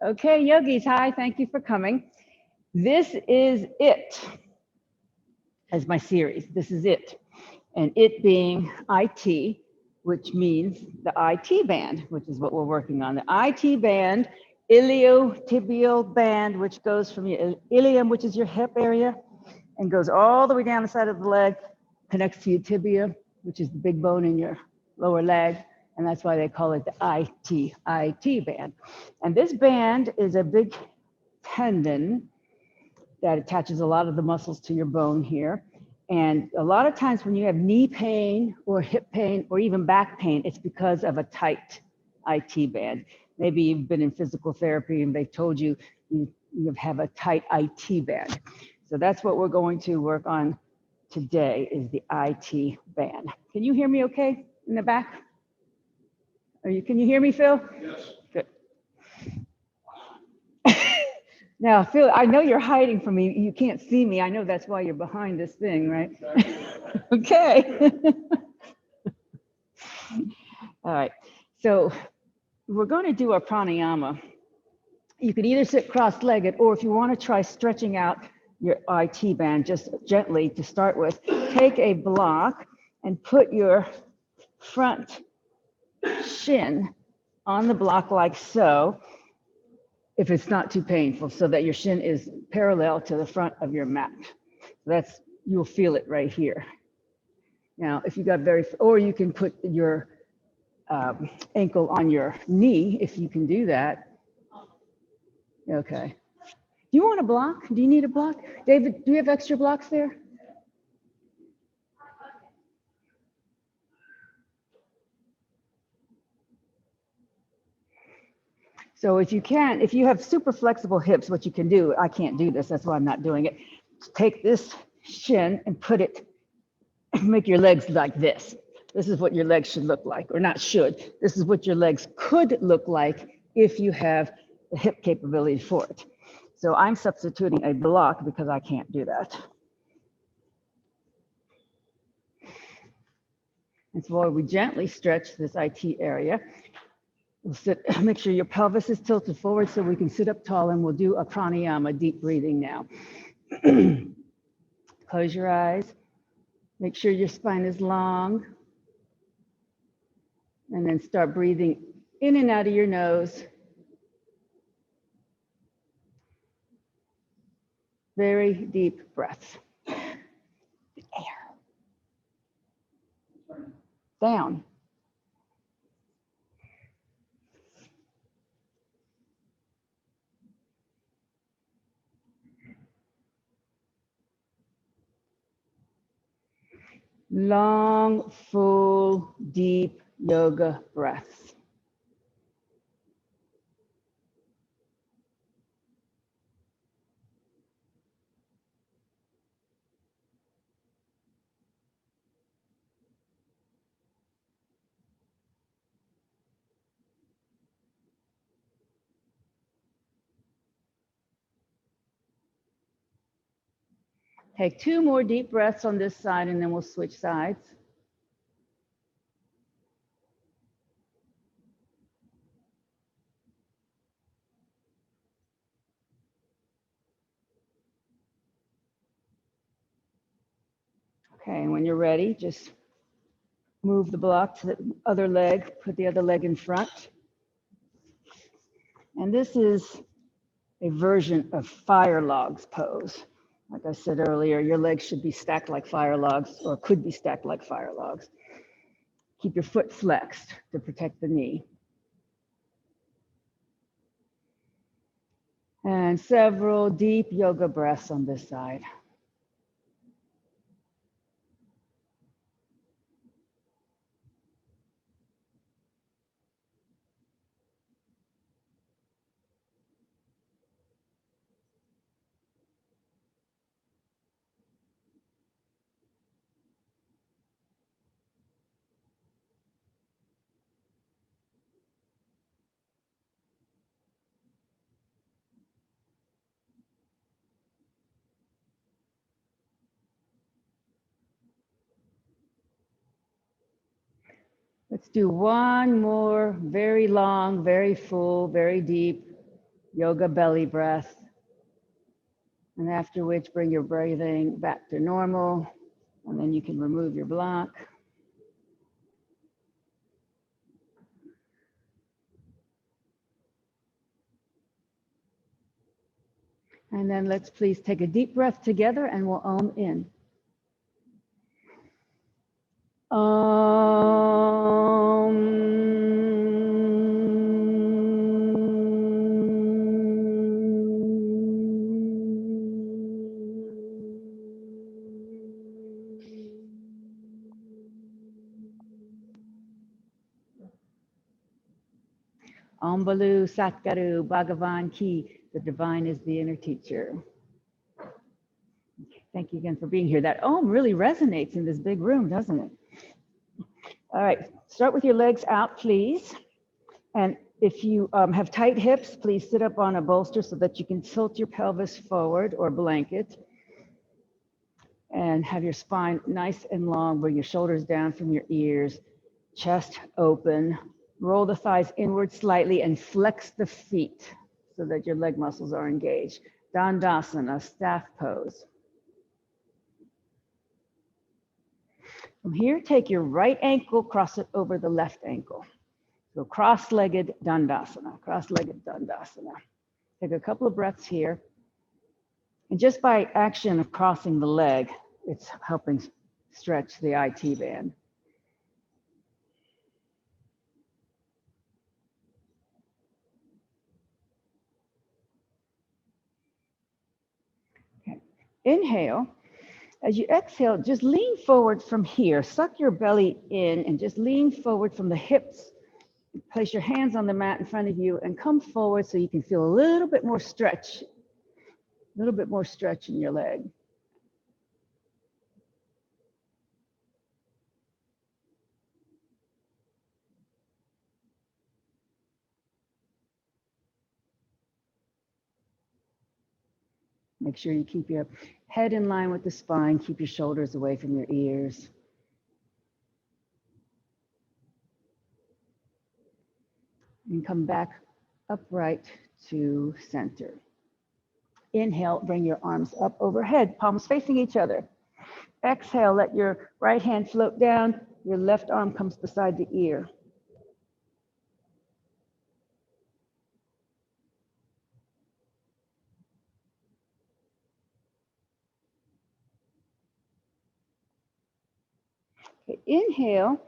Okay, yogis, hi, thank you for coming. This is it as my series. This is it. And it being IT, which means the IT band, which is what we're working on. The IT band, iliotibial band, which goes from your ilium, which is your hip area, and goes all the way down the side of the leg, connects to your tibia, which is the big bone in your lower leg. And that's why they call it the IT band. And this band is a big tendon that attaches a lot of the muscles to your bone here. And a lot of times when you have knee pain or hip pain or even back pain, it's because of a tight IT band. Maybe you've been in physical therapy and they told you you have a tight IT band. So that's what we're going to work on today is the IT band. Can you hear me okay in the back? Can you hear me, Phil? Yes. Good. Now, Phil, I know you're hiding from me. You can't see me. I know that's why you're behind this thing, right? Okay. All right. So we're going to do a pranayama. You can either sit cross-legged, or if you want to try stretching out your IT band just gently to start with, take a block and put your front shin on the block like so, if it's not too painful, so that your shin is parallel to the front of your mat. You'll feel it right here. Now, if you got or you can put your ankle on your knee, if you can do that. Okay. Do you want a block? Do you need a block? David, do you have extra blocks there? So if you have super flexible hips, what you can do, I can't do this, that's why I'm not doing it. Take this shin and put it, make your legs like this. This is what your legs should look like, or not should. This is what your legs could look like if you have the hip capability for it. So I'm substituting a block because I can't do that. And so we gently stretch this IT area. We'll sit, make sure your pelvis is tilted forward so we can sit up tall, and we'll do a pranayama, deep breathing now. Close your eyes. Make sure your spine is long. And then start breathing in and out of your nose. Very deep breaths. Air. Down. Long, full, deep yoga breaths. Take 2 more deep breaths on this side, and then we'll switch sides. Okay, and when you're ready, just move the block to the other leg, put the other leg in front. And this is a version of fire logs pose. Like I said earlier, your legs should be stacked like fire logs, or could be stacked like fire logs. Keep your foot flexed to protect the knee. And several deep yoga breaths on this side. Let's do one more very long, very full, very deep yoga belly breath. And after which, bring your breathing back to normal. And then you can remove your block. And then let's please take a deep breath together and we'll Om in. Om Balu Satguru Bhagavan Ki, the divine is the inner teacher. Thank you again for being here. That Om really resonates in this big room, doesn't it? All right, start with your legs out, please. And if you have tight hips, please sit up on a bolster so that you can tilt your pelvis forward or blanket. And have your spine nice and long, bring your shoulders down from your ears, chest open, roll the thighs inward slightly and flex the feet so that your leg muscles are engaged. Dandasana, staff pose. From here, take your right ankle, cross it over the left ankle. So cross-legged Dandasana, cross-legged Dandasana. Take a couple of breaths here. And just by action of crossing the leg, it's helping stretch the IT band. Okay. Inhale. As you exhale, just lean forward from here. Suck your belly in and just lean forward from the hips. Place your hands on the mat in front of you and come forward so you can feel a little bit more stretch in your leg. Make sure you keep your head in line with the spine, keep your shoulders away from your ears. And come back upright to center. Inhale, bring your arms up overhead, palms facing each other. Exhale, let your right hand float down, your left arm comes beside the ear. Okay, inhale,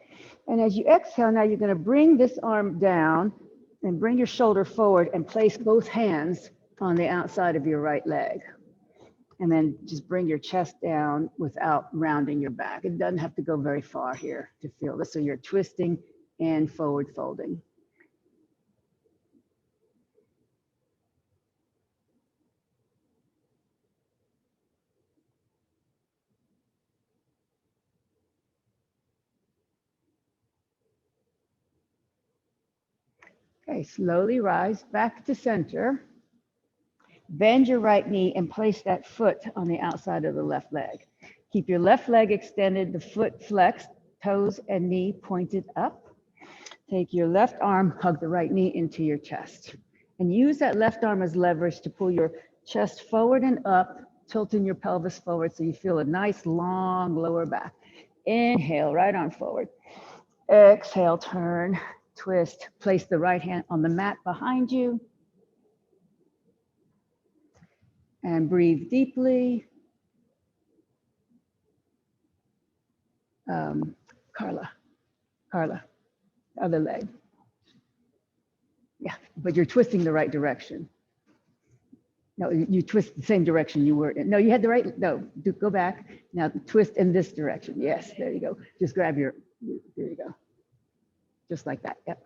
and as you exhale, now you're going to bring this arm down and bring your shoulder forward and place both hands on the outside of your right leg. And then just bring your chest down without rounding your back. It doesn't have to go very far here to feel this. So you're twisting and forward folding. Okay, slowly rise back to center. Bend your right knee and place that foot on the outside of the left leg. Keep your left leg extended, the foot flexed, toes and knee pointed up. Take your left arm, hug the right knee into your chest. And use that left arm as leverage to pull your chest forward and up, tilting your pelvis forward so you feel a nice long lower back. Inhale, right arm forward. Exhale, turn, twist, place the right hand on the mat behind you. And breathe deeply. Carla, other leg. Yeah, but you're twisting the right direction. No, you twist the same direction you were in. No, you had the right, no, go back. Now twist in this direction. Yes, there you go. Just grab your, there you go. Just like that, yep.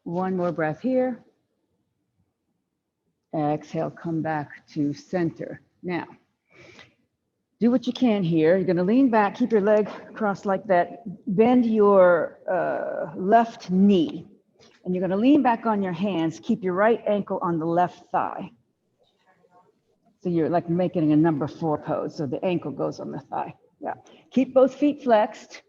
One more breath here. Exhale, come back to center. Now, do what you can here. You're gonna lean back, keep your leg crossed like that. Bend your left knee. And you're gonna lean back on your hands, keep your right ankle on the left thigh. So you're like making a number 4 pose. So the ankle goes on the thigh. Yeah. Keep both feet flexed.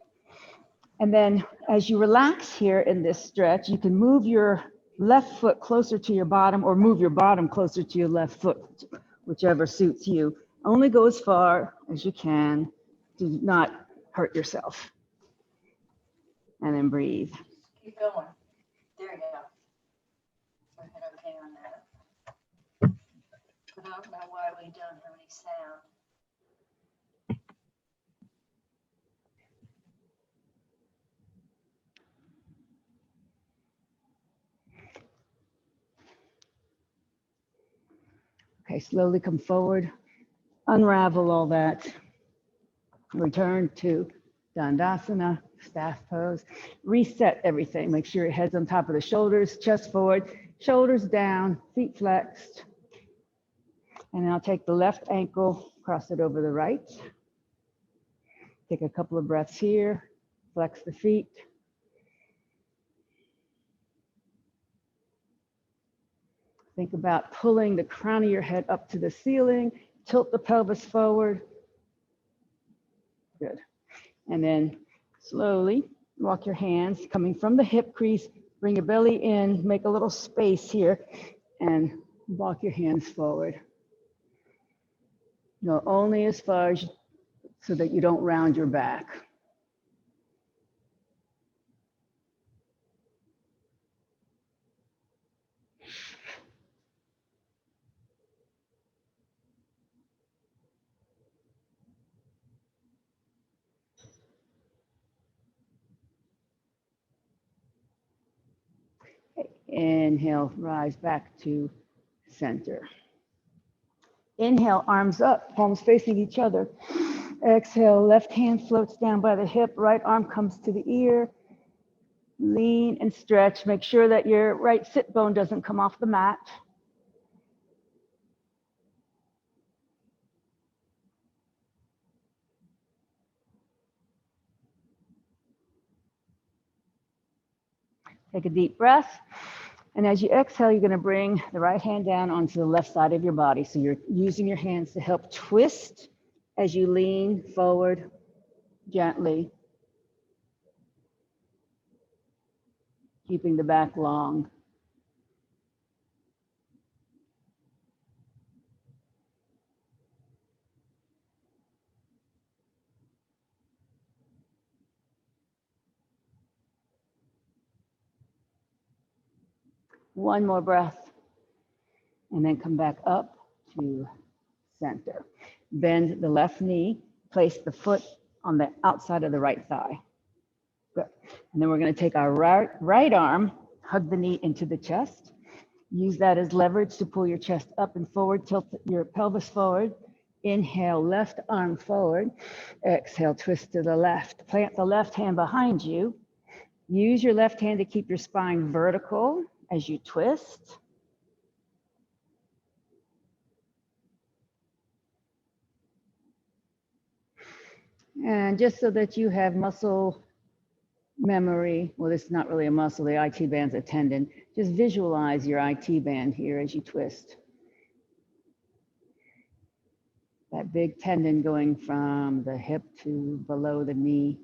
And then as you relax here in this stretch, you can move your left foot closer to your bottom or move your bottom closer to your left foot, whichever suits you. Only go as far as you can. Do not hurt yourself. And then breathe. Keep going. There you go. I hit okay on that. I don't know why we don't have any sound. Okay, slowly come forward, unravel all that. Return to Dandasana, staff pose. Reset everything. Make sure your head's on top of the shoulders, chest forward, shoulders down, feet flexed. And now take the left ankle, cross it over the right. Take a couple of breaths here, flex the feet. Think about pulling the crown of your head up to the ceiling, tilt the pelvis forward. Good. And then slowly walk your hands coming from the hip crease, bring your belly in, make a little space here, and walk your hands forward. Go only as far as so that you don't round your back. Inhale, rise back to center. Inhale, arms up, palms facing each other. Exhale, left hand floats down by the hip, right arm comes to the ear. Lean and stretch. Make sure that your right sit bone doesn't come off the mat. Take a deep breath. And as you exhale, you're going to bring the right hand down onto the left side of your body. So you're using your hands to help twist as you lean forward gently, keeping the back long. One more breath, and then come back up to center. Bend the left knee, place the foot on the outside of the right thigh. Good. And then we're going to take our right arm, hug the knee into the chest. Use that as leverage to pull your chest up and forward, tilt your pelvis forward. Inhale, left arm forward. Exhale, twist to the left. Plant the left hand behind you. Use your left hand to keep your spine vertical as you twist. And just so that you have muscle memory, well, it's not really a muscle, the IT band's a tendon. Just visualize your IT band here as you twist. That big tendon going from the hip to below the knee.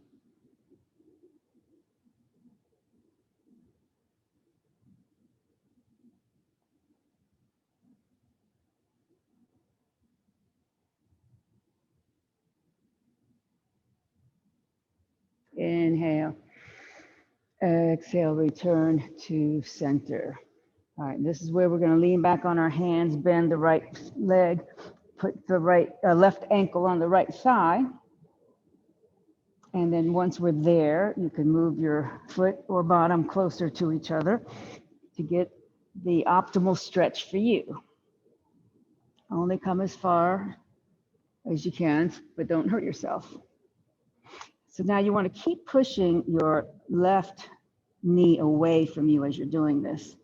Inhale. Exhale, return to center. All right, this is where we're going to lean back on our hands, bend the right leg, put the left ankle on the right thigh. And then once we're there, you can move your foot or bottom closer to each other to get the optimal stretch for you. Only come as far as you can, but don't hurt yourself. So now you want to keep pushing your left knee away from you as you're doing this.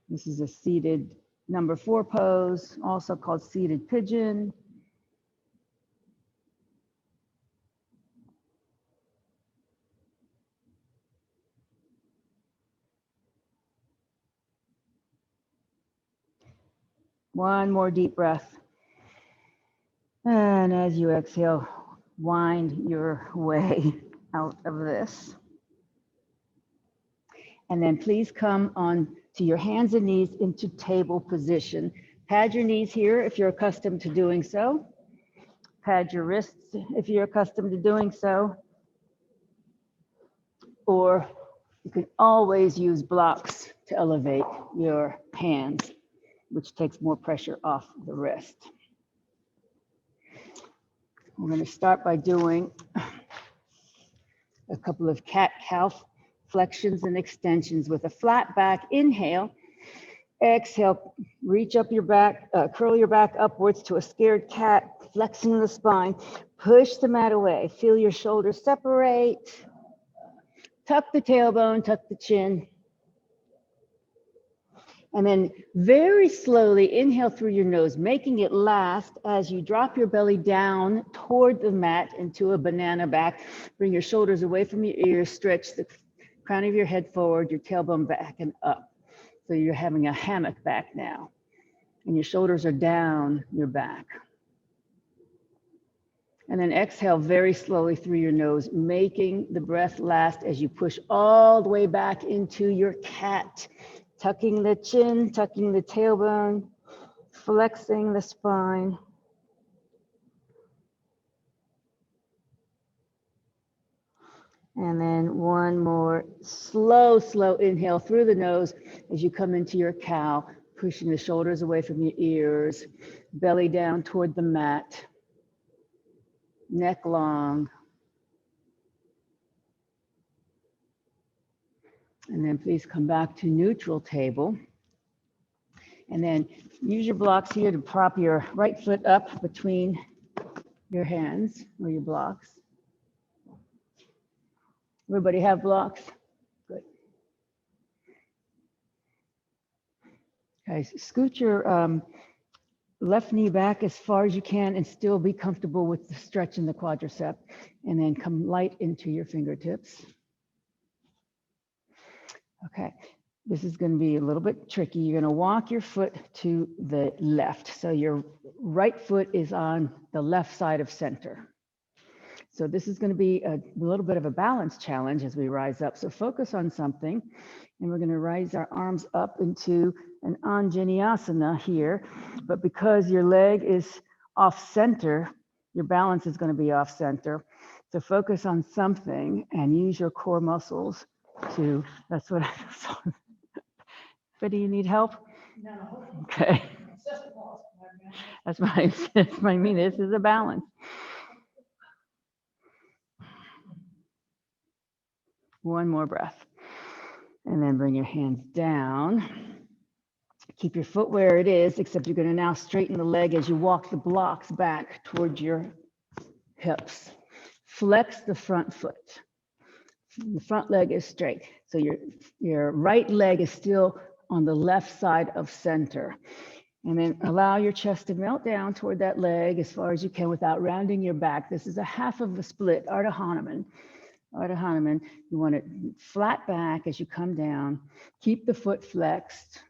This is a seated number 4 pose, also called seated pigeon. One more deep breath. And as you exhale, wind your way out of this. And then please come on to your hands and knees into table position. Pad your knees here if you're accustomed to doing so. Pad your wrists if you're accustomed to doing so. Or you can always use blocks to elevate your hands, which takes more pressure off the wrist. We're going to start by doing a couple of cat-cow flexions and extensions with a flat back. Inhale, exhale, reach up your back, curl your back upwards to a scared cat, flexing the spine, push the mat away, feel your shoulders separate, tuck the tailbone, tuck the chin. And then very slowly inhale through your nose, making it last as you drop your belly down toward the mat into a banana back. Bring your shoulders away from your ears, stretch the crown of your head forward, your tailbone back and up. So you're having a hammock back now. And your shoulders are down your back. And then exhale very slowly through your nose, making the breath last as you push all the way back into your cat. Tucking the chin, tucking the tailbone, flexing the spine. And then one more slow inhale through the nose as you come into your cow, pushing the shoulders away from your ears, belly down toward the mat, neck long. And then please come back to neutral table. And then use your blocks here to prop your right foot up between your hands or your blocks. Everybody have blocks? Good. Okay, so scoot your left knee back as far as you can and still be comfortable with the stretch in the quadricep. And then come light into your fingertips. Okay, this is going to be a little bit tricky. You're going to walk your foot to the left. So your right foot is on the left side of center. So this is going to be a little bit of a balance challenge as we rise up. So focus on something. And we're going to raise our arms up into an Anjaneyasana here. But because your leg is off center, your balance is going to be off center. So focus on something and use your core muscles to, that's what I saw. But do you need help? No. Okay. That's what I mean, this is a balance. One more breath. And then bring your hands down. Keep your foot where it is, except you're going to now straighten the leg as you walk the blocks back towards your hips. Flex the front foot. The front leg is straight. So your right leg is still on the left side of center. And then allow your chest to melt down toward that leg as far as you can without rounding your back. This is a half of the split, Ardha Hanuman. Ardha Hanuman, you want it flat back as you come down. Keep the foot flexed.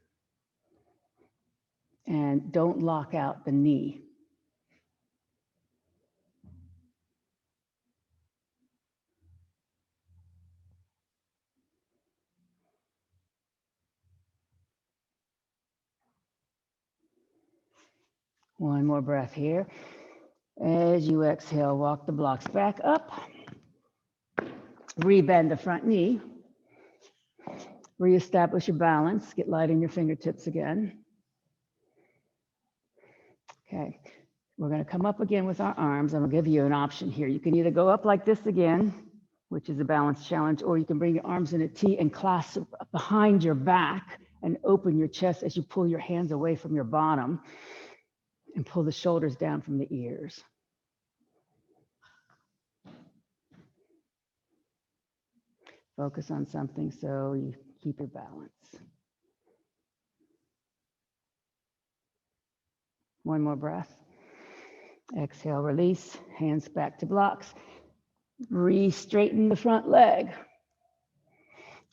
And don't lock out the knee. One more breath here. As you exhale, walk the blocks back up. Rebend the front knee. Reestablish your balance. Get light in your fingertips again. Okay, we're going to come up again with our arms. I'm going to give you an option here. You can either go up like this again, which is a balance challenge, or you can bring your arms in a T and clasp behind your back and open your chest as you pull your hands away from your bottom and pull the shoulders down from the ears. Focus on something so you keep your balance. One more breath. Exhale, release, hands back to blocks. Re-straighten the front leg.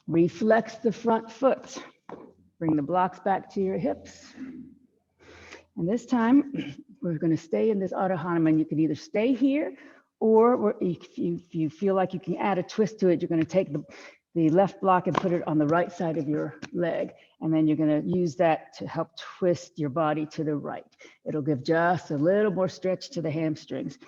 Reflex the front foot. Bring the blocks back to your hips. And this time, we're going to stay in this Ardha Hanuman. You can either stay here, or if you feel like you can add a twist to it, you're going to take the left block and put it on the right side of your leg. And then you're going to use that to help twist your body to the right. It'll give just a little more stretch to the hamstrings.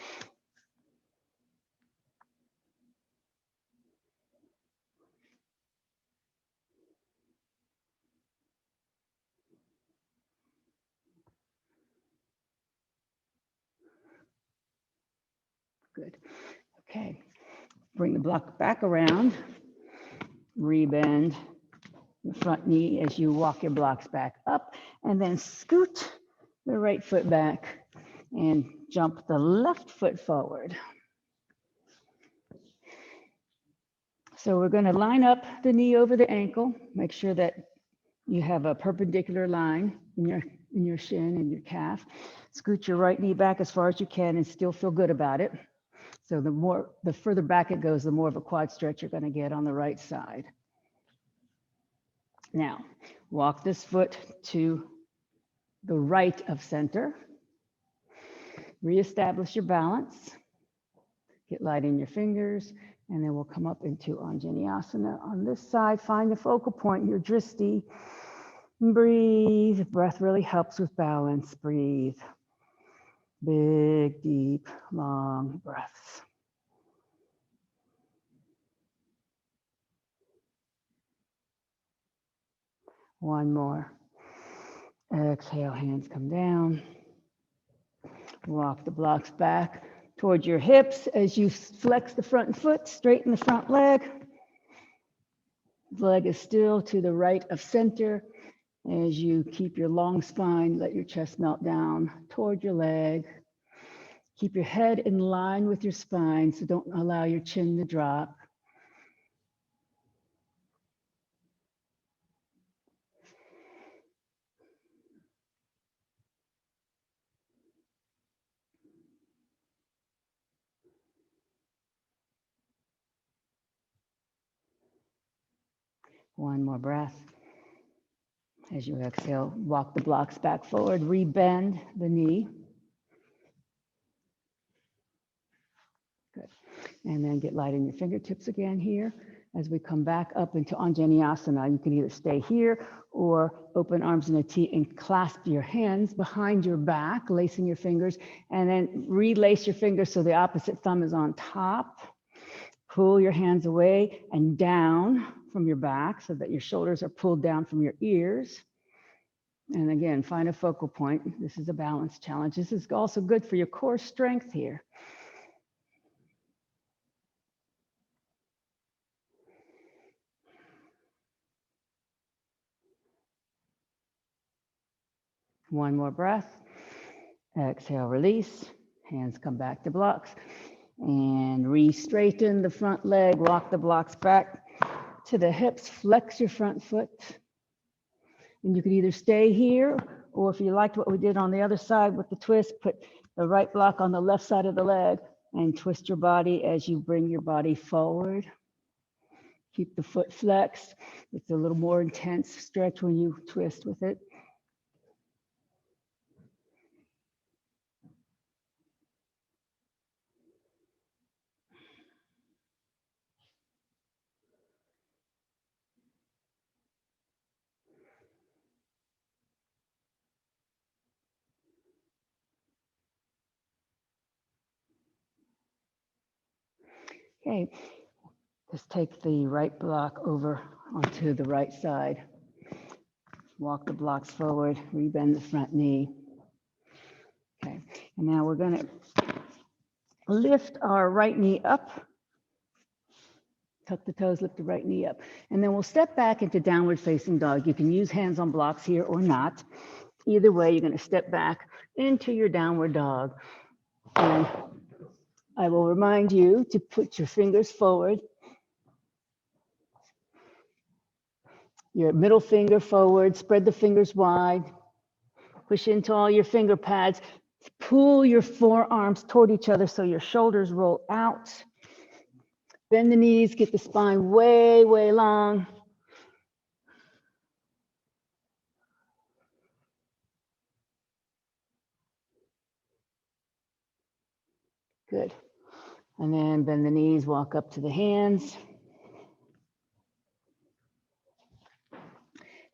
Good. Okay. Bring the block back around. Rebend the front knee as you walk your blocks back up, and then scoot the right foot back and jump the left foot forward. So we're going to line up the knee over the ankle. Make sure that you have a perpendicular line in your shin and your calf. Scoot your right knee back as far as you can and still feel good about it. So the further back it goes, the more of a quad stretch you're going to get on the right side. Now, walk this foot to the right of center. Reestablish your balance. Get light in your fingers, and then we'll come up into Anjaneyasana on this side. Find the focal point, your dristi. Breathe. Breath really helps with balance. Breathe. Big, deep, long breaths. One more. Exhale, hands come down. Walk the blocks back towards your hips as you flex the front foot, straighten the front leg. The leg is still to the right of center. As you keep your long spine, let your chest melt down toward your leg. Keep your head in line with your spine, so don't allow your chin to drop. One more breath. As you exhale, walk the blocks back forward, rebend the knee. Good. And then get light in your fingertips again here. As we come back up into Anjaneyasana, you can either stay here or open arms in a T and clasp your hands behind your back, lacing your fingers, and then relace your fingers so the opposite thumb is on top. Pull your hands away and down from your back so that your shoulders are pulled down from your ears. And again, find a focal point. This is a balance challenge. This is also good for your core strength here. One more breath. Exhale, release. Hands come back to blocks. And re-straighten the front leg. Walk the blocks back to the hips. Flex your front foot. And you can either stay here, or if you liked what we did on the other side with the twist, put the right block on the left side of the leg and twist your body as you bring your body forward. Keep the foot flexed. It's a little more intense stretch when you twist with it. Okay, just take the right block over onto the right side. Walk the blocks forward, rebend the front knee. Okay, and now we're going to lift our right knee up. Tuck the toes, lift the right knee up. And then we'll step back into downward facing dog. You can use hands on blocks here or not. Either way, you're going to step back into your downward dog. And I will remind you to put your fingers forward. Your middle finger forward, spread the fingers wide. Push into all your finger pads. Pull your forearms toward each other so your shoulders roll out. Bend the knees, get the spine way, way long. Good. And then bend the knees, walk up to the hands.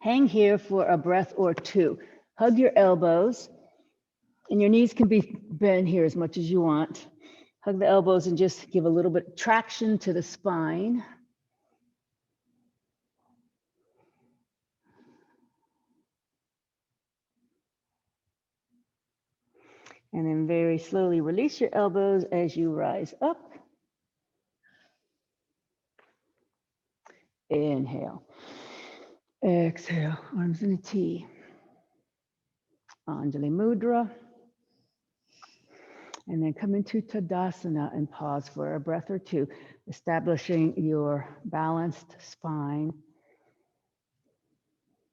Hang here for a breath or two. Hug your elbows, and your knees can be bent here as much as you want. Hug the elbows and just give a little bit of traction to the spine. And then very slowly release your elbows as you rise up. Inhale. Exhale, arms in a T. Anjali Mudra. And then come into Tadasana and pause for a breath or two, establishing your balanced spine.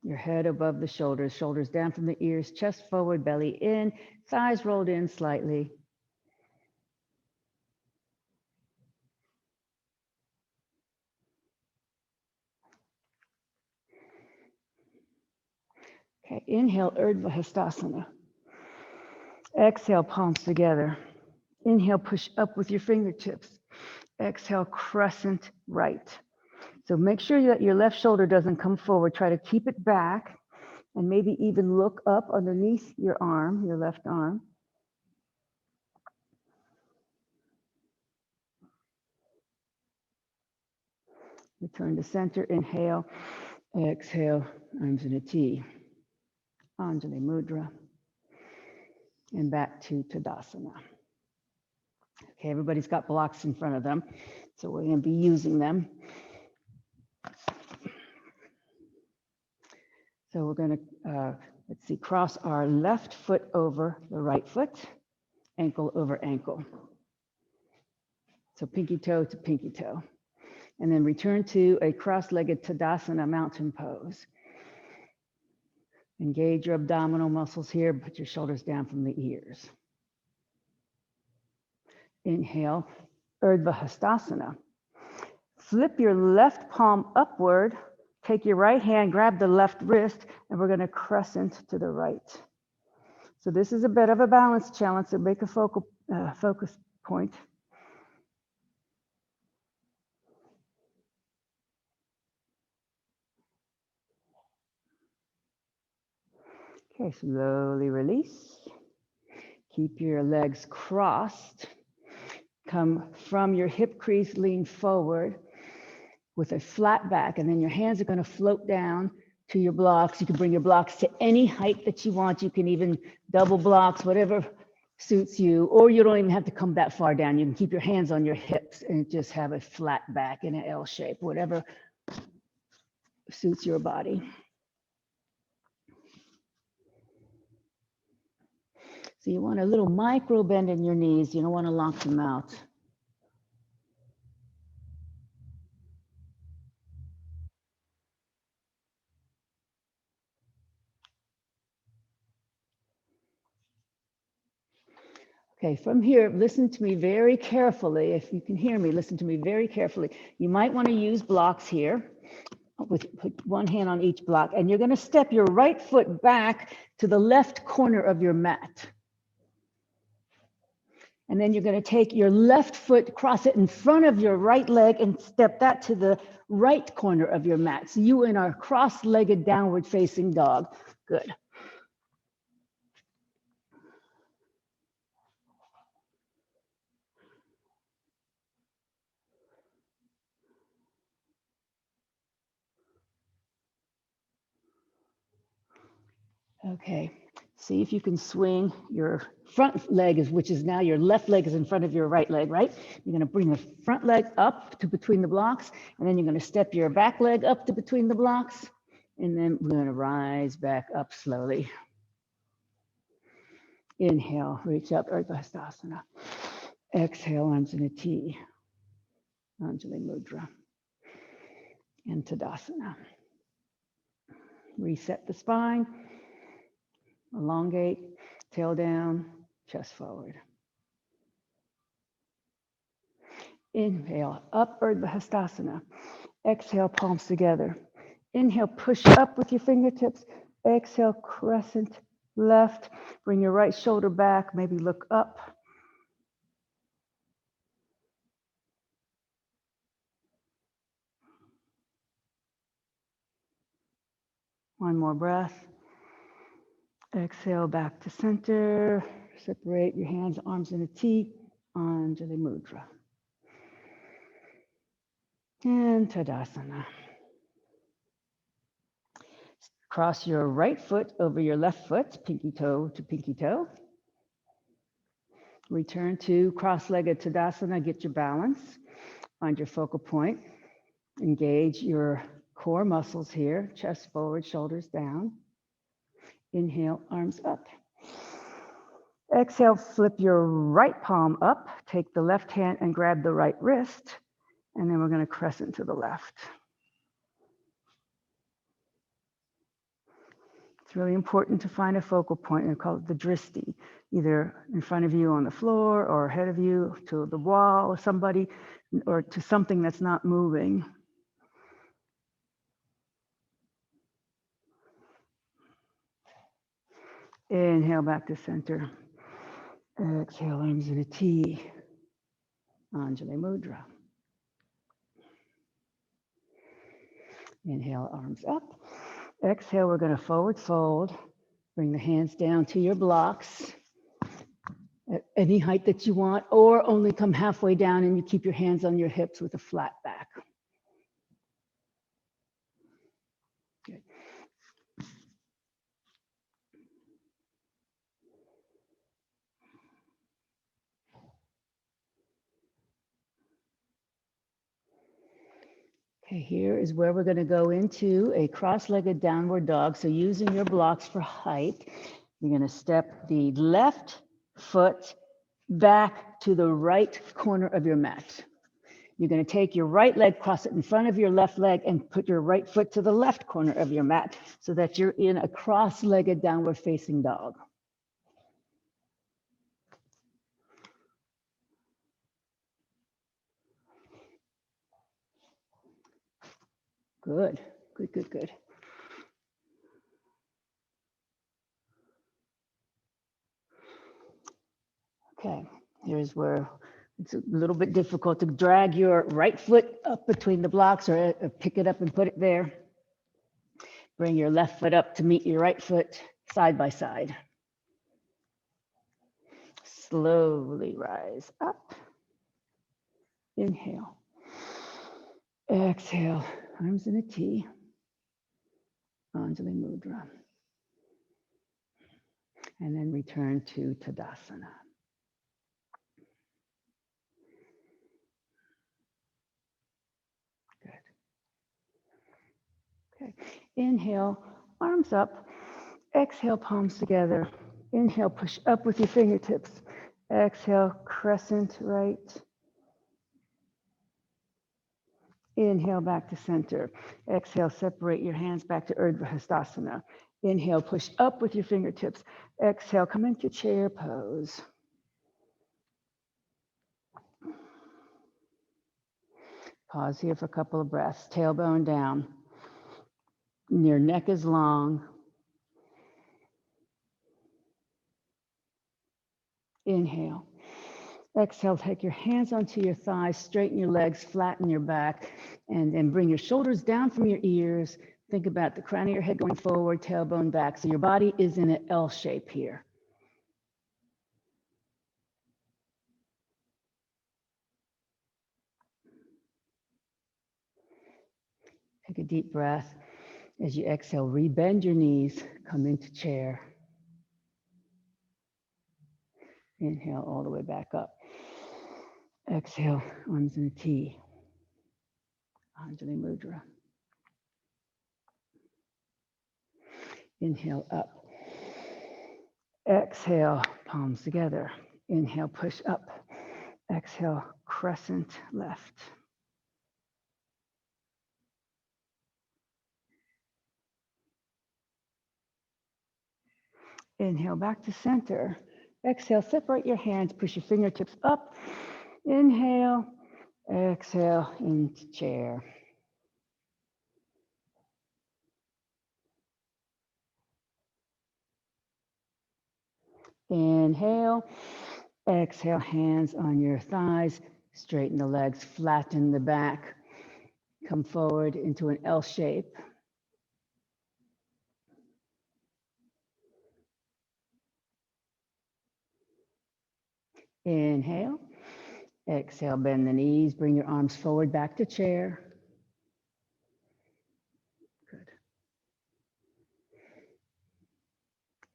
Your head above the shoulders, shoulders down from the ears, chest forward, belly in, thighs rolled in slightly. Okay, inhale, Urdhva Hastasana. Exhale, palms together. Inhale, push up with your fingertips. Exhale, crescent right. So make sure that your left shoulder doesn't come forward. Try to keep it back and maybe even look up underneath your arm, your left arm. Return to center, inhale, exhale, arms in a T. Anjali Mudra. And back to Tadasana. Okay, everybody's got blocks in front of them, so we're going to be using them. So we're going to, let's see, cross our left foot over the right foot, ankle over ankle. So pinky toe to pinky toe. And then return to a cross-legged Tadasana mountain pose. Engage your abdominal muscles here, put your shoulders down from the ears. Inhale, Urdhva Hastasana. Flip your left palm upward, take your right hand, grab the left wrist, and we're going to crescent to the right. So this is a bit of a balance challenge, so make a focus point. Okay, slowly release. Keep your legs crossed. Come from your hip crease, lean forward with a flat back, and then your hands are going to float down to your blocks. You can bring your blocks to any height that you want. You can even double blocks, whatever suits you, or you don't even have to come that far down. You can keep your hands on your hips and just have a flat back in an L shape, whatever suits your body. So you want a little micro bend in your knees. You don't want to lock them out. Okay, from here, listen to me very carefully. If you can hear me, listen to me very carefully. You might want to use blocks here. Put one hand on each block, and you're going to step your right foot back to the left corner of your mat. And then you're going to take your left foot, cross it in front of your right leg, and step that to the right corner of your mat. So you in our cross-legged downward facing dog. Good. Okay, see if you can swing your front leg, which is now your left leg is in front of your right leg, right? You're going to bring the front leg up to between the blocks, and then you're going to step your back leg up to between the blocks, and then we're going to rise back up slowly. Inhale, reach up, Urdhva Hastasana. Exhale, arms in a T. Anjali Mudra. And Tadasana. Reset the spine. Elongate, tail down, chest forward. Inhale, up Urdhva Hastasana. Exhale, palms together. Inhale, push up with your fingertips. Exhale, crescent left. Bring your right shoulder back, maybe look up. One more breath. Exhale back to center. Separate your hands, arms in a T. Anjali Mudra. And Tadasana. Cross your right foot over your left foot, pinky toe to pinky toe. Return to cross-legged Tadasana, get your balance. Find your focal point. Engage your core muscles here, chest forward, shoulders down. Inhale, arms up. Exhale, flip your right palm up. Take the left hand and grab the right wrist. And then we're going to crescent to the left. It's really important to find a focal point, and call it the drishti, either in front of you on the floor or ahead of you to the wall or somebody, or to something that's not moving. Inhale back to center. Exhale, arms in a T. Anjali Mudra. Inhale, arms up. Exhale, we're going to forward fold. Bring the hands down to your blocks at any height that you want, or only come halfway down and you keep your hands on your hips with a flat back. Good. Okay, here is where we're going to go into a cross-legged downward dog. So using your blocks for height, you're going to step the left foot back to the right corner of your mat. You're going to take your right leg, cross it in front of your left leg, and put your right foot to the left corner of your mat so that you're in a cross-legged downward facing dog. Good, good, good, good. Okay, here's where it's a little bit difficult to drag your right foot up between the blocks, or pick it up and put it there. Bring your left foot up to meet your right foot side by side. Slowly rise up. Inhale. Exhale, arms in a T. Anjali Mudra. And then return to Tadasana. Good. Okay. Inhale, arms up. Exhale, palms together. Inhale, push up with your fingertips. Exhale, crescent right. Inhale, back to center. Exhale, separate your hands back to Urdhva Hastasana. Inhale, push up with your fingertips. Exhale, come into chair pose. Pause here for a couple of breaths. Tailbone down. Your neck is long. Inhale. Exhale, take your hands onto your thighs, straighten your legs, flatten your back, and then bring your shoulders down from your ears. Think about the crown of your head going forward, tailbone back. So your body is in an L shape here. Take a deep breath. As you exhale, rebend your knees, come into chair. Inhale all the way back up. Exhale, arms in a T. Anjali Mudra. Inhale up. Exhale, palms together. Inhale, push up. Exhale, crescent left. Inhale, back to center. Exhale, separate your hands, push your fingertips up. Inhale, exhale, into chair. Inhale, exhale, hands on your thighs, straighten the legs, flatten the back, come forward into an L shape. Inhale. Exhale, bend the knees, bring your arms forward back to chair. Good.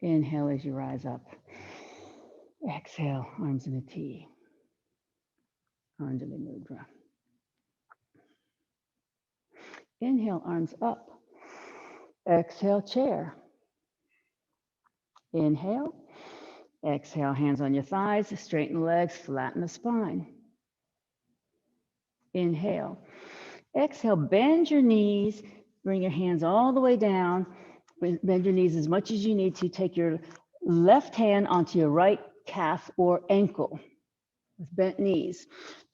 Inhale as you rise up. Exhale, arms in a T. Anjali Mudra. Inhale, arms up. Exhale, chair. Inhale. Exhale, hands on your thighs, straighten the legs, flatten the spine. Inhale. Exhale, bend your knees, bring your hands all the way down. Bend your knees as much as you need to. Take your left hand onto your right calf or ankle with bent knees.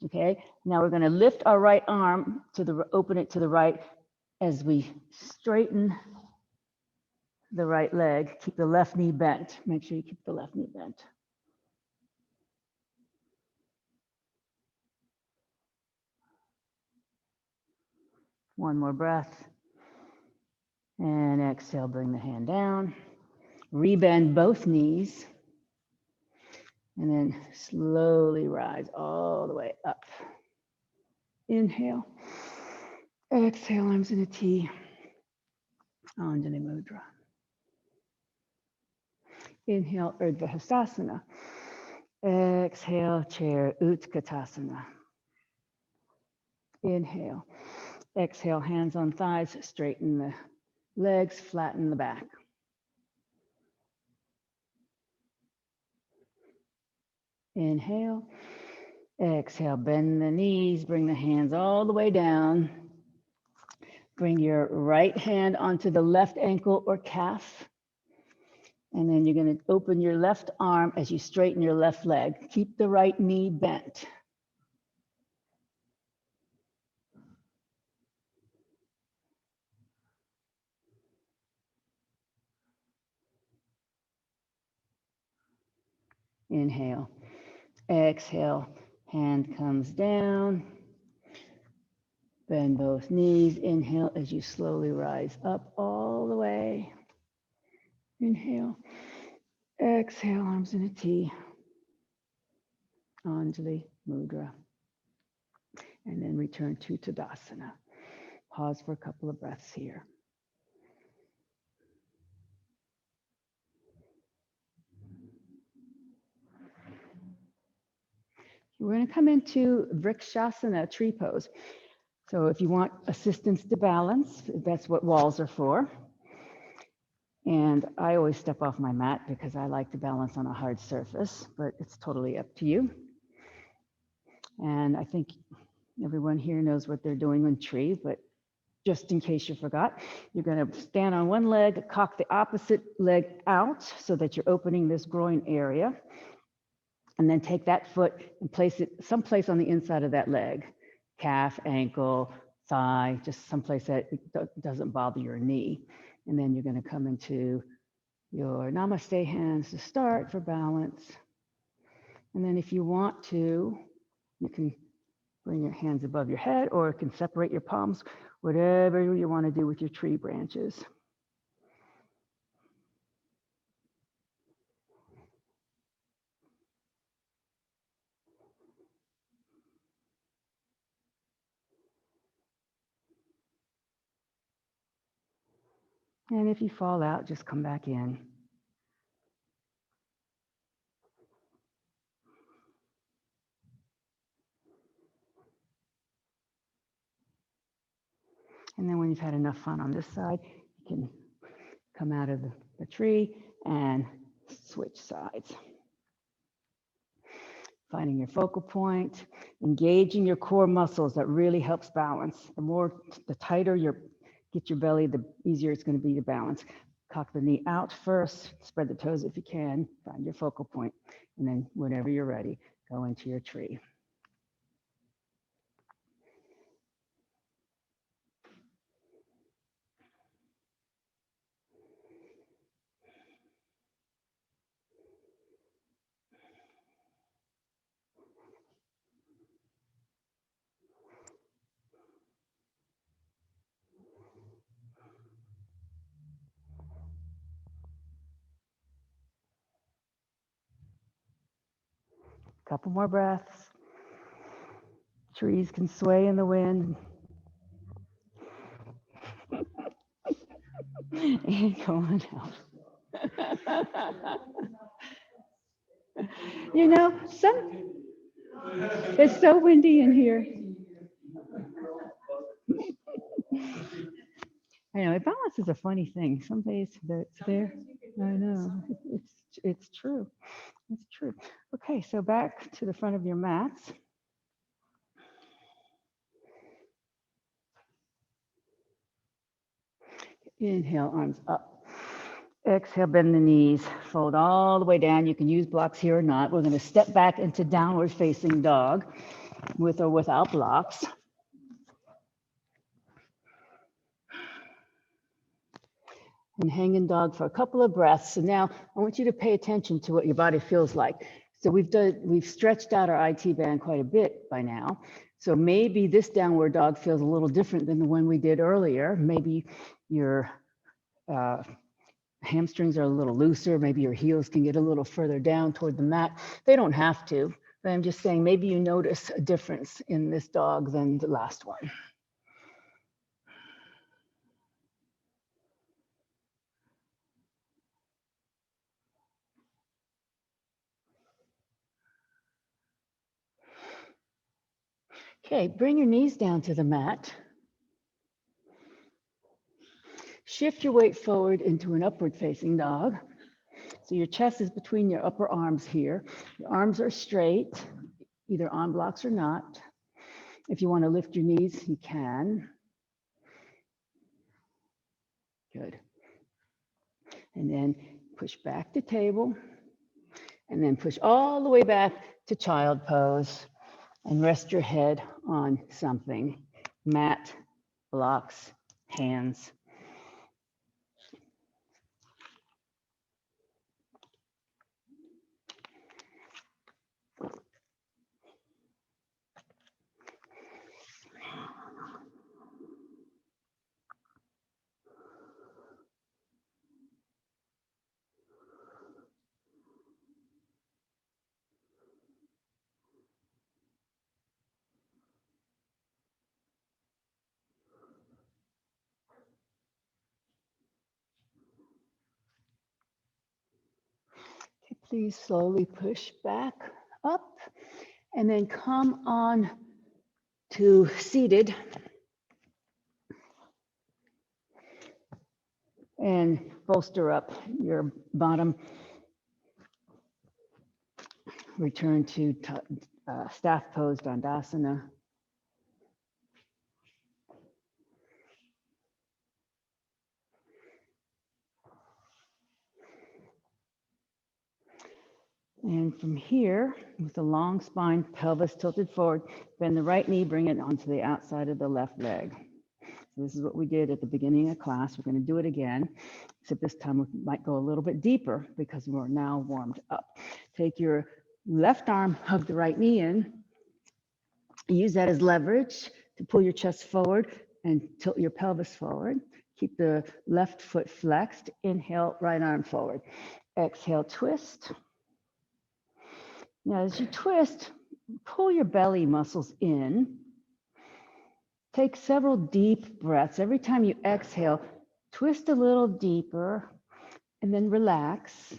Okay, now we're going to lift our right arm to the open it to the right as we straighten the right leg. Keep the left knee bent. Make sure you keep the left knee bent. One more breath. And exhale, bring the hand down. Rebend both knees. And then slowly rise all the way up. Inhale. Exhale, arms in a T. Anjali Mudra. Inhale, Urdhva Hastasana. Exhale, chair, Utkatasana. Inhale. Exhale, hands on thighs, straighten the legs, flatten the back. Inhale. Exhale, bend the knees, bring the hands all the way down. Bring your right hand onto the left ankle or calf. And then you're going to open your left arm as you straighten your left leg. Keep the right knee bent. Inhale. Exhale. Hand comes down. Bend both knees. Inhale as you slowly rise up all the way. Inhale. Exhale, arms in a T. Anjali Mudra. And then return to Tadasana. Pause for a couple of breaths here. We're going to come into Vrikshasana, tree pose. So if you want assistance to balance, that's what walls are for. And I always step off my mat because I like to balance on a hard surface, but it's totally up to you. And I think everyone here knows what they're doing on tree, but just in case you forgot, you're going to stand on one leg, cock the opposite leg out so that you're opening this groin area. And then take that foot and place it someplace on the inside of that leg, calf, ankle, thigh, just someplace that doesn't bother your knee. And then you're going to come into your namaste hands to start for balance. And then if you want to, you can bring your hands above your head or you can separate your palms, whatever you want to do with your tree branches. And if you fall out, just come back in. And then when you've had enough fun on this side, you can come out of the tree and switch sides. Finding your focal point, engaging your core muscles, that really helps balance. The tighter get your belly, the easier it's going to be to balance. Cock the knee out first, spread the toes if you can, find your focal point, and then whenever you're ready, go into your tree. Couple more breaths. Trees can sway in the wind. And go on out. You know, it's so windy in here. I know, balance is a funny thing. Some days it's there. I know, it's true. It's true. Okay, so back to the front of your mats. Inhale, arms up. Exhale, bend the knees, fold all the way down. You can use blocks here or not. We're going to step back into downward facing dog with or without blocks. And hanging dog for a couple of breaths. So now I want you to pay attention to what your body feels like. So we've stretched out our IT band quite a bit by now. So maybe this downward dog feels a little different than the one we did earlier. Maybe your hamstrings are a little looser. Maybe your heels can get a little further down toward the mat. They don't have to, but I'm just saying maybe you notice a difference in this dog than the last one. Okay, bring your knees down to the mat. Shift your weight forward into an upward facing dog. So your chest is between your upper arms here. Your arms are straight, either on blocks or not. If you want to lift your knees, you can. Good. And then push back to table. And then push all the way back to child pose. And rest your head on something. Mat, blocks, hands. Please slowly push back up and then come on to seated and bolster up your bottom. Return to staff pose, Dandasana. And from here, with the long spine, pelvis tilted forward, bend the right knee, bring it onto the outside of the left leg. So this is what we did at the beginning of class. We're going to do it again, except this time we might go a little bit deeper because we're now warmed up. Take your left arm, hug the right knee in. Use that as leverage to pull your chest forward and tilt your pelvis forward. Keep the left foot flexed. Inhale, right arm forward. Exhale, twist. Now, as you twist, pull your belly muscles in. Take several deep breaths. Every time you exhale, twist a little deeper and then relax.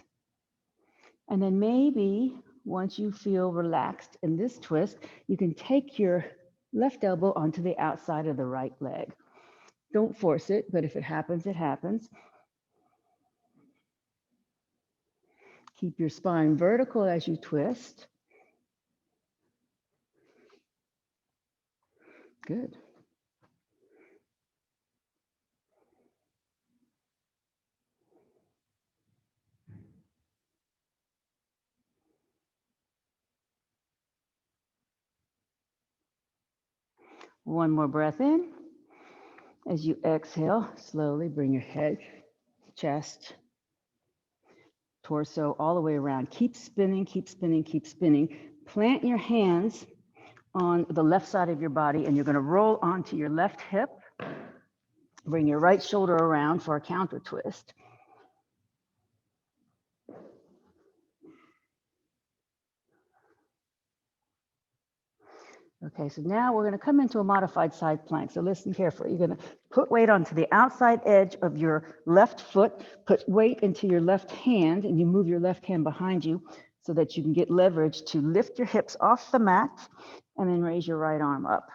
And then maybe once you feel relaxed in this twist, you can take your left elbow onto the outside of the right leg. Don't force it, but if it happens, it happens. Keep your spine vertical as you twist. Good. One more breath in. As you exhale, slowly bring your head, chest, torso all the way around. Keep spinning, keep spinning, keep spinning. Plant your hands on the left side of your body and you're going to roll onto your left hip. Bring your right shoulder around for a counter twist. Okay, so now we're going to come into a modified side plank. So listen carefully. You're going to put weight onto the outside edge of your left foot, put weight into your left hand, and you move your left hand behind you so that you can get leverage to lift your hips off the mat and then raise your right arm up.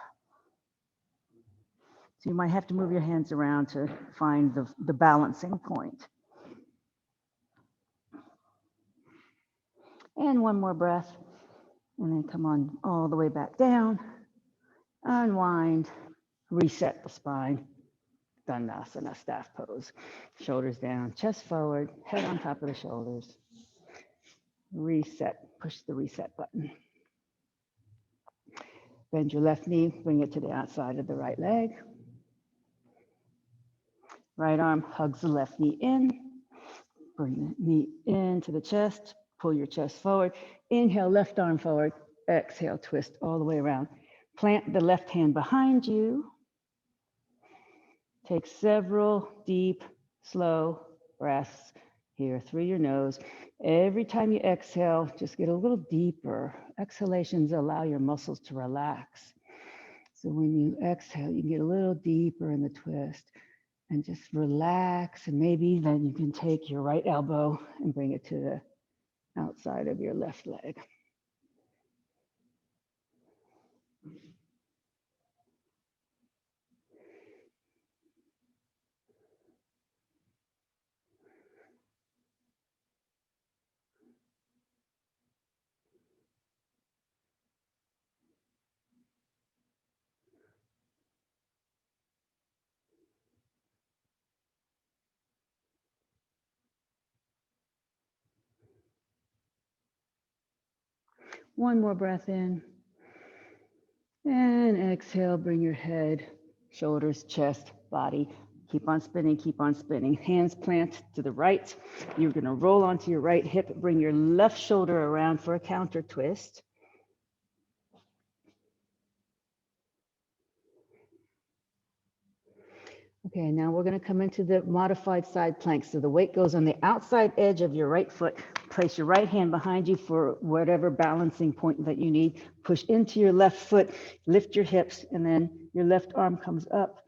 So you might have to move your hands around to find the balancing point. And one more breath. And then come on all the way back down. Unwind. Reset the spine. Dandasana, staff pose. Shoulders down, chest forward, head on top of the shoulders. Reset. Push the reset button. Bend your left knee. Bring it to the outside of the right leg. Right arm hugs the left knee in. Bring the knee into the chest. Pull your chest forward. Inhale, left arm forward. Exhale, twist all the way around. Plant the left hand behind you. Take several deep, slow breaths here through your nose. Every time you exhale, just get a little deeper. Exhalations allow your muscles to relax. So when you exhale, you get a little deeper in the twist and just relax. And maybe then you can take your right elbow and bring it to the outside of your left leg. One more breath in. And exhale, bring your head, shoulders, chest, body. Keep on spinning, keep on spinning. Hands plant to the right. You're gonna roll onto your right hip, bring your left shoulder around for a counter twist. Okay, now we're gonna come into the modified side plank. So the weight goes on the outside edge of your right foot. Place your right hand behind you for whatever balancing point that you need. Push into your left foot, lift your hips, and then your left arm comes up.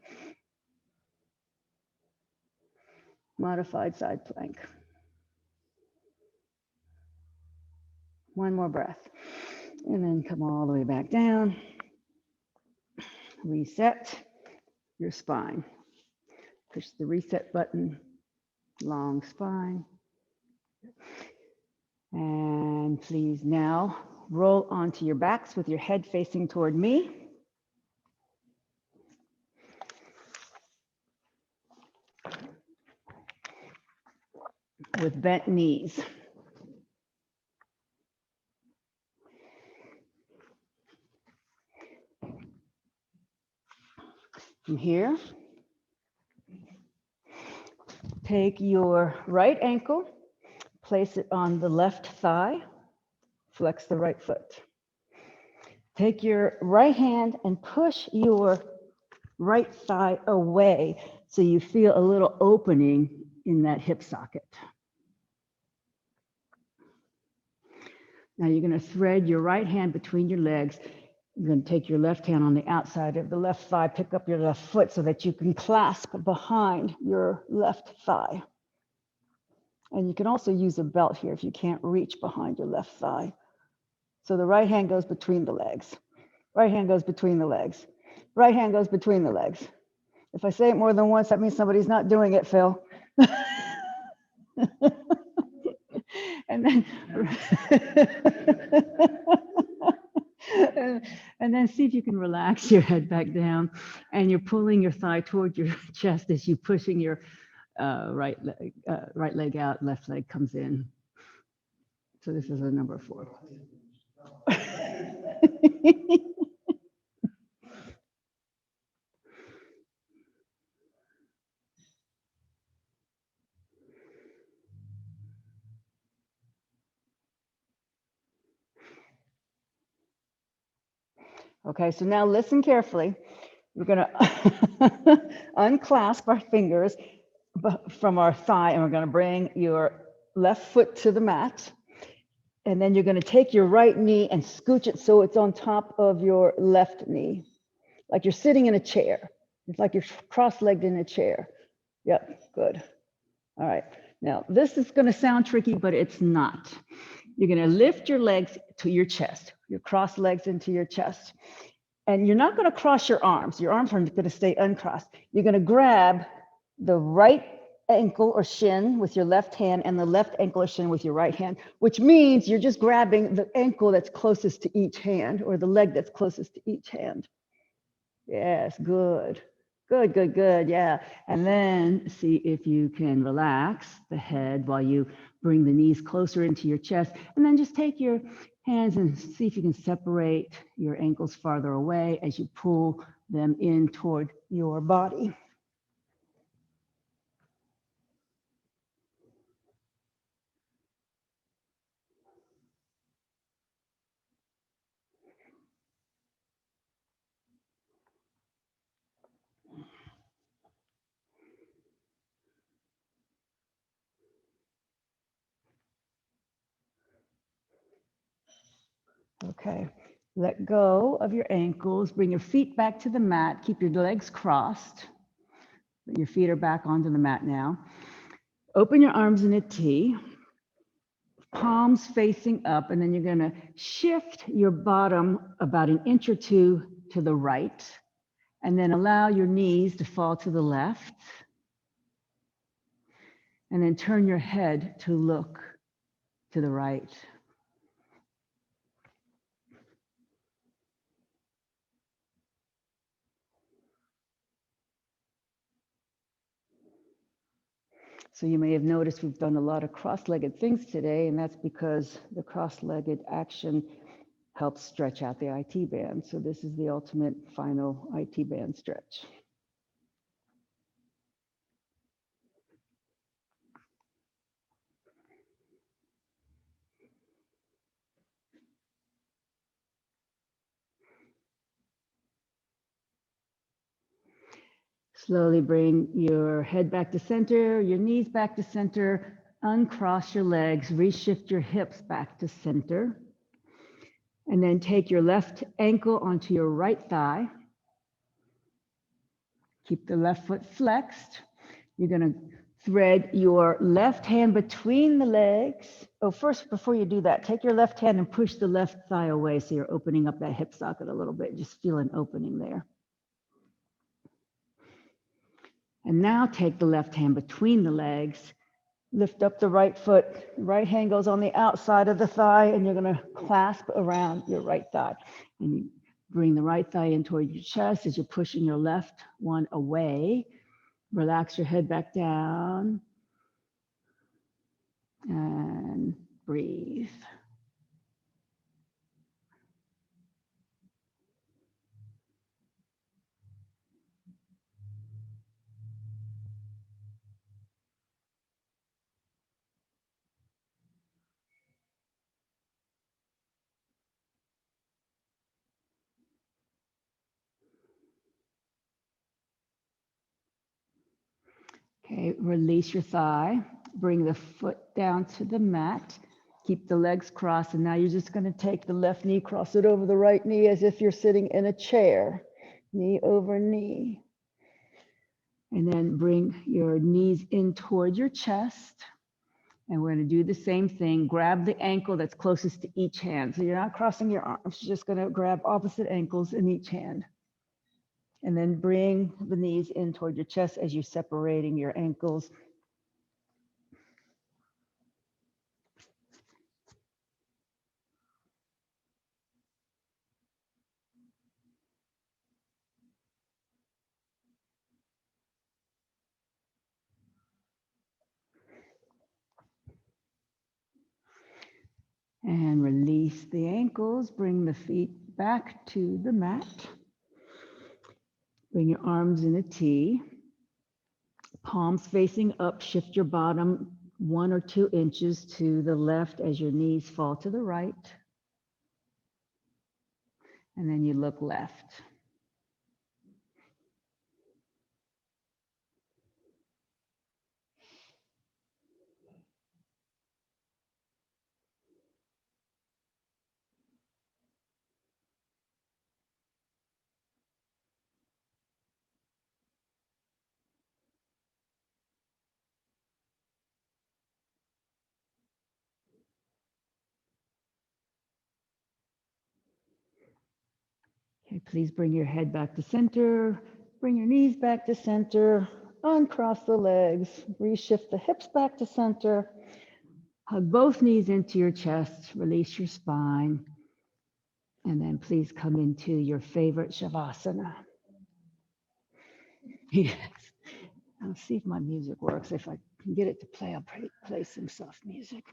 Modified side plank. One more breath. And then come all the way back down. Reset your spine. Push the reset button, long spine. And please now roll onto your backs with your head facing toward me. With bent knees. From here, take your right ankle, place it on the left thigh, flex the right foot. Take your right hand and push your right thigh away so you feel a little opening in that hip socket. Now you're going to thread your right hand between your legs. You're going to take your left hand on the outside of the left thigh, pick up your left foot so that you can clasp behind your left thigh. And you can also use a belt here if you can't reach behind your left thigh. So the right hand goes between the legs. Right hand goes between the legs. Right hand goes between the legs. If I say it more than once, that means somebody's not doing it, Phil. And then and then see if you can relax your head back down, and you're pulling your thigh toward your chest as you're pushing your right leg out, left leg comes in. So this is a number 4. Okay, so now listen carefully. We're going to unclasp our fingers from our thigh, and we're going to bring your left foot to the mat. And then you're going to take your right knee and scooch it so it's on top of your left knee, like you're sitting in a chair. It's like you're cross-legged in a chair. Yep, good. All right. Now, this is going to sound tricky, but it's not. You're going to lift your legs to your chest, your cross legs into your chest. And you're not going to cross your arms. Your arms are going to stay uncrossed. You're going to grab the right ankle or shin with your left hand and the left ankle or shin with your right hand, which means you're just grabbing the ankle that's closest to each hand or the leg that's closest to each hand. Yes, good. Good, good, good. Yeah. And then see if you can relax the head while you bring the knees closer into your chest. And then just take your hands and see if you can separate your ankles farther away as you pull them in toward your body. Okay. Let go of your ankles. Bring your feet back to the mat. Keep your legs crossed. Your feet are back onto the mat now. Open your arms in a T. Palms facing up, and then you're going to shift your bottom about an inch or two to the right, and then allow your knees to fall to the left, and then turn your head to look to the right. So you may have noticed we've done a lot of cross-legged things today, and that's because the cross-legged action helps stretch out the IT band. So this is the ultimate final IT band stretch. Slowly bring your head back to center, your knees back to center, uncross your legs, reshift your hips back to center. And then take your left ankle onto your right thigh. Keep the left foot flexed. You're going to thread your left hand between the legs. Oh, first, before you do that, take your left hand and push the left thigh away so you're opening up that hip socket a little bit. Just feel an opening there. And now take the left hand between the legs. Lift up the right foot. Right hand goes on the outside of the thigh, and you're going to clasp around your right thigh. And you bring the right thigh in toward your chest as you're pushing your left one away. Relax your head back down. And breathe. Okay, release your thigh. Bring the foot down to the mat. Keep the legs crossed. And now you're just going to take the left knee, cross it over the right knee as if you're sitting in a chair. Knee over knee. And then bring your knees in toward your chest. And we're going to do the same thing. Grab the ankle that's closest to each hand. So you're not crossing your arms. You're just going to grab opposite ankles in each hand. And then bring the knees in toward your chest as you're separating your ankles. And release the ankles. Bring the feet back to the mat. Bring your arms in a T. Palms facing up. Shift your bottom 1 or 2 inches to the left as your knees fall to the right. And then you look left. Okay, please bring your head back to center, bring your knees back to center, uncross the legs, reshift the hips back to center, hug both knees into your chest, release your spine, and then please come into your favorite Shavasana. Yes. I'll see if my music works. If I can get it to play, I'll play some soft music.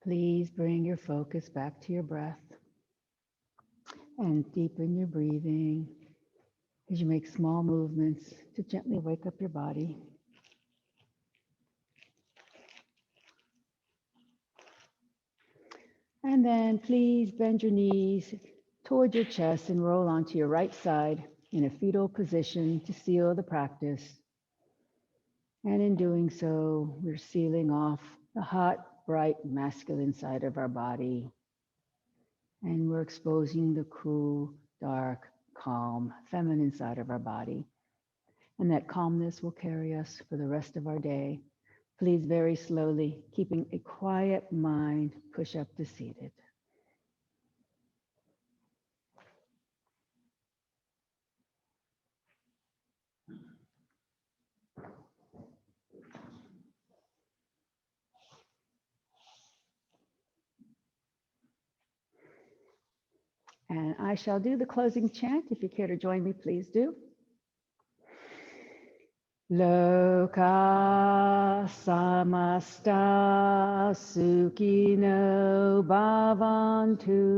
Please bring your focus back to your breath and deepen your breathing. as you make small movements to gently wake up your body. And then please bend your knees toward your chest and roll onto your right side in a fetal position to seal the practice. And in doing so, we're sealing off the hot, bright, masculine side of our body. And we're exposing the cool, dark, calm, feminine side of our body. And that calmness will carry us for the rest of our day. Please, very slowly, keeping a quiet mind, push up to seated. And I shall do the closing chant. If you care to join me, please do. Loka samasta sukhino bhavantu.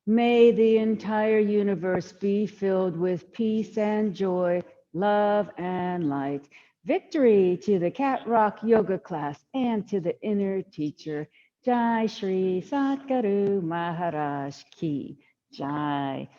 May the entire universe be filled with peace and joy, love and light. Victory to the Cat Rock Yoga class and to the inner teacher. Jai Shri Satguru Maharaj Ki Jai.